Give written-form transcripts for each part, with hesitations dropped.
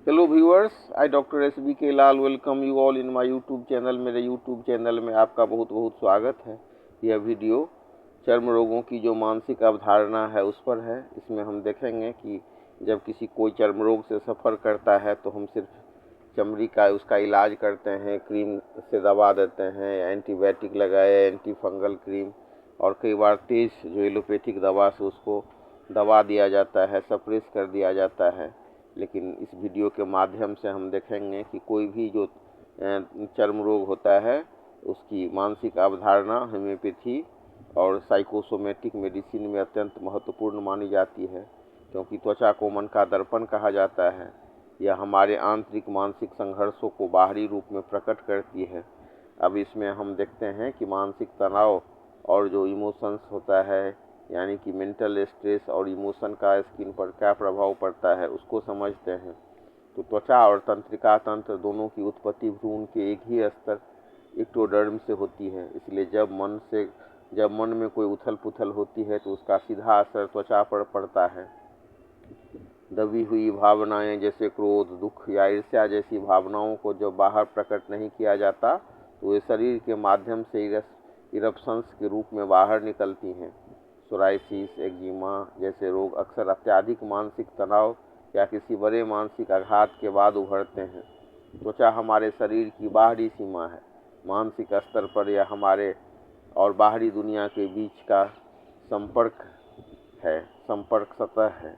Hello viewers, I doctor SBK Lal welcome you all in my YouTube channel. मेरे YouTube channel में आपका बहुत बहुत स्वागत है। यह वीडियो चर्म रोगों की जो मानसिक अवधारणा है उस पर है। इसमें हम देखेंगे कि जब किसी कोई चर्म रोग से सफ़र करता है तो हम सिर्फ चमड़ी का उसका इलाज करते हैं, क्रीम से दबा देते हैं, एंटीबायोटिक लगाए, एंटी फंगल क्रीम, और कई बार तेज़ जो एलोपैथिक दवा से उसको दबा दिया जाता है, सप्रेस कर दिया जाता है। लेकिन इस वीडियो के माध्यम से हम देखेंगे कि कोई भी जो चर्म रोग होता है उसकी मानसिक अवधारणा होम्योपैथी और साइकोसोमेटिक मेडिसिन में अत्यंत महत्वपूर्ण मानी जाती है, क्योंकि त्वचा को मन का दर्पण कहा जाता है। यह हमारे आंतरिक मानसिक संघर्षों को बाहरी रूप में प्रकट करती है। अब इसमें हम देखते हैं कि मानसिक तनाव और जो इमोशंस होता है, यानी कि मेंटल स्ट्रेस और इमोशन का स्किन पर क्या प्रभाव पड़ता है, उसको समझते हैं। तो त्वचा और तंत्रिका तंत्र दोनों की उत्पत्ति भ्रूण के एक ही स्तर एक्टोडर्म से होती है। इसलिए जब मन में कोई उथल पुथल होती है तो उसका सीधा असर त्वचा पर पड़ता है। दबी हुई भावनाएं जैसे क्रोध, दुख या ईर्ष्या जैसी भावनाओं को जब बाहर प्रकट नहीं किया जाता तो वे शरीर के माध्यम से इरप्शंस के रूप में बाहर निकलती हैं। सोराइसिस, एक्जिमा जैसे रोग अक्सर अत्यधिक मानसिक तनाव या किसी बड़े मानसिक आघात के बाद उभरते हैं। त्वचा हमारे शरीर की बाहरी सीमा है। मानसिक स्तर पर यह हमारे और बाहरी दुनिया के बीच का संपर्क है, संपर्क सतह है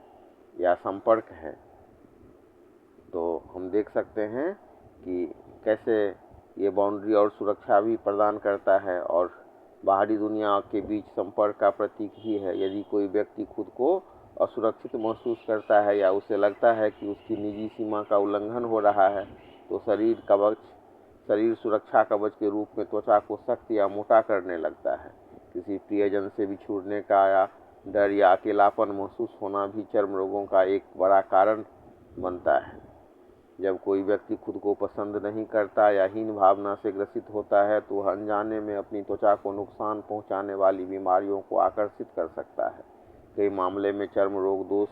या संपर्क है। तो हम देख सकते हैं कि कैसे ये बाउंड्री और सुरक्षा भी प्रदान करता है और बाहरी दुनिया के बीच संपर्क का प्रतीक ही है। यदि कोई व्यक्ति खुद को असुरक्षित महसूस करता है या उसे लगता है कि उसकी निजी सीमा का उल्लंघन हो रहा है तो शरीर सुरक्षा कवच के रूप में त्वचा को सख्त या मोटा करने लगता है। किसी प्रियजन से बिछुड़ने का या डर या अकेलापन महसूस होना भी चर्म रोगों का एक बड़ा कारण बनता है। जब कोई व्यक्ति खुद को पसंद नहीं करता या हीन भावना से ग्रसित होता है तो वह अनजाने में अपनी त्वचा को नुकसान पहुंचाने वाली बीमारियों को आकर्षित कर सकता है। कई मामले में चर्म रोग दोष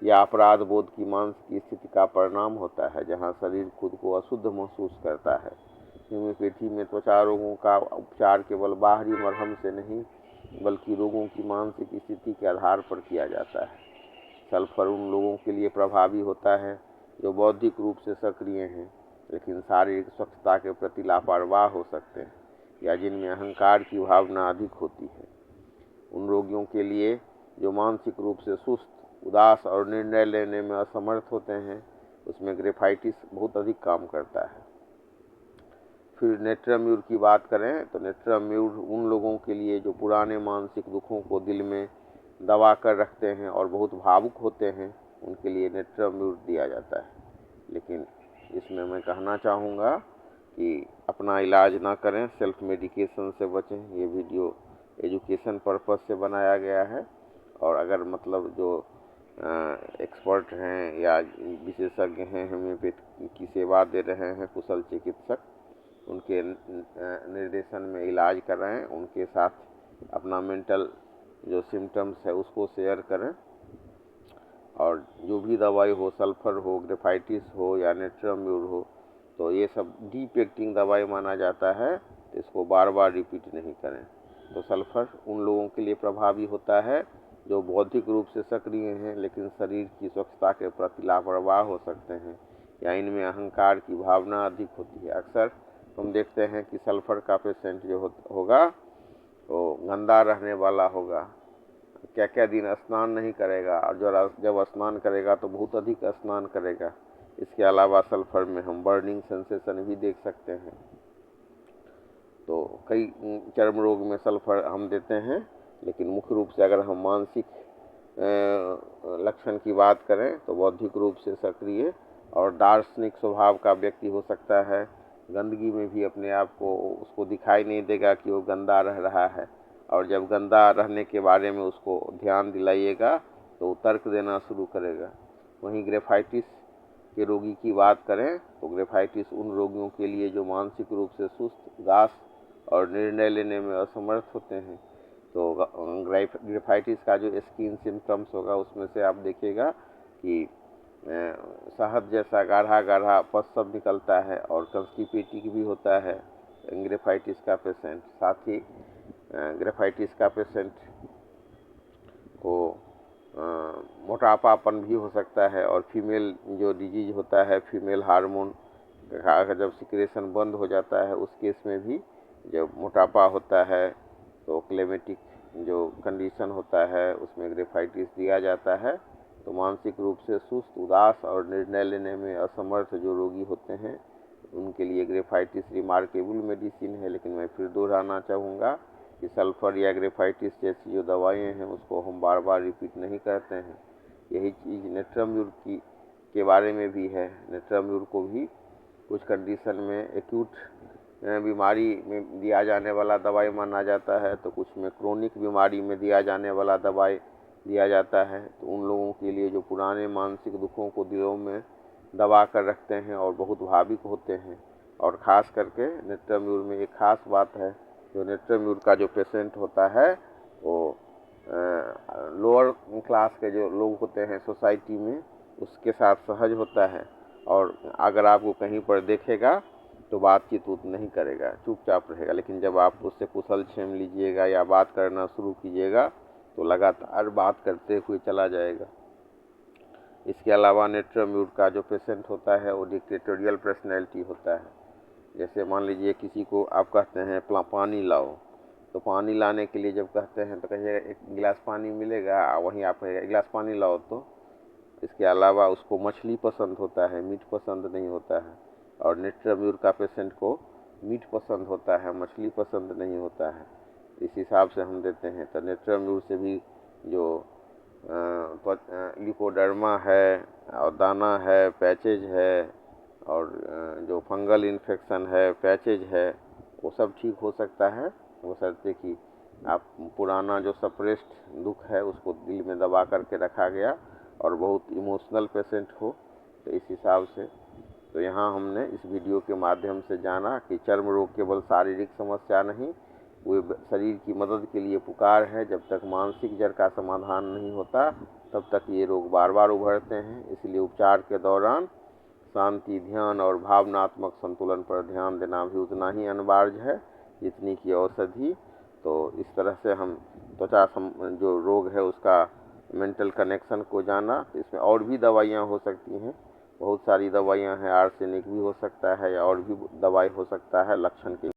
या अपराध बोध की मानसिक स्थिति का परिणाम होता है, जहां शरीर खुद को अशुद्ध महसूस करता है। होम्योपैथी में त्वचा रोगों का उपचार केवल बाहरी मरहम से नहीं बल्कि रोगों की मानसिक स्थिति के आधार पर किया जाता है। सल्फर उन लोगों के लिए प्रभावी होता है जो बौद्धिक रूप से सक्रिय हैं लेकिन शारीरिक स्वच्छता के प्रति लापरवाह हो सकते हैं या जिनमें अहंकार की भावना अधिक होती है। उन रोगियों के लिए जो मानसिक रूप से सुस्त, उदास और निर्णय लेने में असमर्थ होते हैं, उसमें ग्रेफाइटिस बहुत अधिक काम करता है। फिर नेट्रम्यूर की बात करें तो नेट्रम्यूर उन लोगों के लिए जो पुराने मानसिक दुखों को दिल में दबा कर रखते हैं और बहुत भावुक होते हैं, उनके लिए नेट्रम्यूर दिया जाता है। लेकिन इसमें मैं कहना चाहूँगा कि अपना इलाज ना करें, सेल्फ मेडिकेशन से बचें। ये वीडियो एजुकेशन पर्पस से बनाया गया है और अगर मतलब जो एक्सपर्ट हैं या विशेषज्ञ हैं, होम्योपैथी की सेवा दे रहे हैं, कुशल चिकित्सक, उनके निर्देशन में इलाज कर रहे हैं, उनके साथ अपना मेंटल जो सिम्टम्स है उसको शेयर करें। और जो भी दवाई हो, सल्फर हो, ग्रेफाइटिस हो या नेट्रम्यूर हो, तो ये सब डीप एक्टिंग दवाई माना जाता है, तो इसको बार बार रिपीट नहीं करें। तो सल्फर उन लोगों के लिए प्रभावी होता है जो बौद्धिक रूप से सक्रिय हैं लेकिन शरीर की स्वच्छता के प्रति लापरवाह हो सकते हैं या इनमें अहंकार की भावना अधिक होती है। अक्सर हम देखते हैं कि सल्फर का पेशेंट जो होगा वो गंदा रहने वाला होगा, क्या क्या दिन स्नान नहीं करेगा और जब स्नान करेगा तो बहुत अधिक स्नान करेगा। इसके अलावा सल्फर में हम बर्निंग सेंसेशन भी देख सकते हैं। तो कई चर्म रोग में सल्फर हम देते हैं, लेकिन मुख्य रूप से अगर हम मानसिक लक्षण की बात करें तो बौद्धिक रूप से सक्रिय और दार्शनिक स्वभाव का व्यक्ति हो सकता है। गंदगी में भी अपने आप को उसको दिखाई नहीं देगा कि वो गंदा रह रहा है, और जब गंदा रहने के बारे में उसको ध्यान दिलाइएगा तो वो तर्क देना शुरू करेगा। वहीं ग्रेफाइटिस के रोगी की बात करें तो ग्रेफाइटिस उन रोगियों के लिए जो मानसिक रूप से सुस्त, उदास और निर्णय लेने में असमर्थ होते हैं। तो ग्रेफाइटिस का जो स्किन सिम्टम्स होगा उसमें से आप देखिएगा कि शहद जैसा गाढ़ा गाढ़ा पस सब निकलता है और कॉन्स्टिपेटिक भी होता है ग्रेफाइटिस का पेशेंट। साथ ही ग्रेफाइटिस का पेशेंट को मोटापापन भी हो सकता है। और फीमेल जो डिजीज होता है, फीमेल हार्मोन का जब सिक्रेशन बंद हो जाता है, उस केस में भी जब मोटापा होता है तो क्लेमेटिक जो कंडीशन होता है उसमें ग्रेफाइटिस दिया जाता है। तो मानसिक रूप से सुस्त, उदास और निर्णय लेने में असमर्थ जो रोगी होते हैं उनके लिए ग्रेफाइटिस रिमार्केबल मेडिसिन है। लेकिन मैं फिर दोहराना चाहूँगा कि सल्फर या ग्रेफाइटिस जैसी जो दवाएं हैं उसको हम बार बार रिपीट नहीं करते हैं। यही चीज़ नेट्राम्यूर के बारे में भी है। नेट्राम्यूर को भी कुछ कंडीशन में एक्यूट बीमारी में दिया जाने वाला दवाई माना जाता है, तो कुछ में क्रोनिक बीमारी में दिया जाने वाला दवाई दिया जाता है। तो उन लोगों के लिए जो पुराने मानसिक दुखों को दिलों में दबा कर रखते हैं और बहुत भावुक होते हैं। और ख़ास करके नेट्राम्यूर में एक ख़ास बात है, जो नेट्राम्यूर का जो पेशेंट होता है वो लोअर क्लास के जो लोग होते हैं सोसाइटी में, उसके साथ सहज होता है। और अगर आपको कहीं पर देखेगा तो बातचीत नहीं करेगा, चुपचाप रहेगा। लेकिन जब आप उससे कुशल क्षेम लीजिएगा या बात करना शुरू कीजिएगा तो लगातार बात करते हुए चला जाएगा। इसके अलावा नेट्राम्यूर का जो पेशेंट होता है वो डिक्टेटोरियल पर्सनैलिटी होता है। जैसे मान लीजिए किसी को आप कहते हैं पानी लाओ, तो पानी लाने के लिए जब कहते हैं तो कहिएगा एक गिलास पानी मिलेगा, वहीं आप कहिएगा एक गिलास पानी लाओ। तो इसके अलावा उसको मछली पसंद होता है, मीट पसंद नहीं होता है। और नेट्राम्यूर का पेशेंट को मीट पसंद होता है, मछली पसंद नहीं होता है। इस हिसाब से हम देते हैं। तो नेट्राम्यूर से भी जो लिपोडर्मा है और दाना है, पैचेज है, और जो फंगल इन्फेक्शन है, पैचेज है, वो सब ठीक हो सकता है। वो शर्ते कि आप पुराना जो सप्रेस्ड दुख है उसको दिल में दबा करके रखा गया और बहुत इमोशनल पेशेंट हो। तो इस हिसाब से तो यहाँ हमने इस वीडियो के माध्यम से जाना कि चर्म रोग केवल शारीरिक समस्या नहीं, वो शरीर की मदद के लिए पुकार है। जब तक मानसिक जड़ का समाधान नहीं होता तब तक ये रोग बार बार उभरते हैं। इसलिए उपचार के दौरान शांति, ध्यान और भावनात्मक संतुलन पर ध्यान देना भी उतना ही अनिवार्य है जितनी कि औषधि। तो इस तरह से हम त्वचा जो रोग है उसका मेंटल कनेक्शन को जाना। इसमें और भी दवाइयाँ हो सकती हैं, बहुत सारी दवाइयाँ हैं। आर्सेनिक भी हो सकता है या और भी दवाई हो सकता है लक्षण के